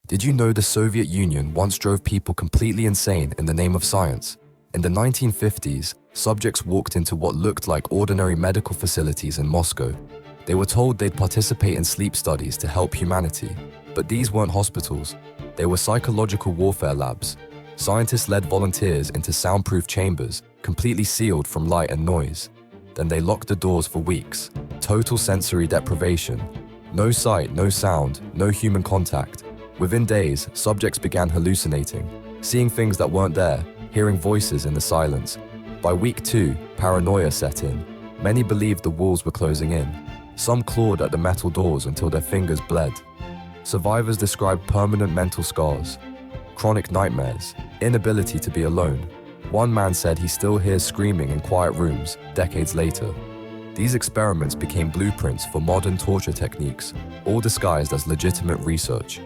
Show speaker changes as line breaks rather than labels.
Did you know the Soviet Union once drove people completely insane in the name of science? In the 1950s, subjects walked into what looked like ordinary medical facilities in Moscow. They were told they'd participate in sleep studies to help humanity. But these weren't hospitals. They were psychological warfare labs. Scientists led volunteers into soundproof chambers, completely sealed from light and noise. Then they locked the doors for weeks. Total sensory deprivation. No sight, no sound, no human contact. Within days, subjects began hallucinating, seeing things that weren't there, hearing voices in the silence. By week 2, paranoia set in. Many believed the walls were closing in. Some clawed at the metal doors until their fingers bled. Survivors described permanent mental scars, chronic nightmares, inability to be alone. One man said he still hears screaming in quiet rooms decades later. These experiments became blueprints for modern torture techniques, all disguised as legitimate research.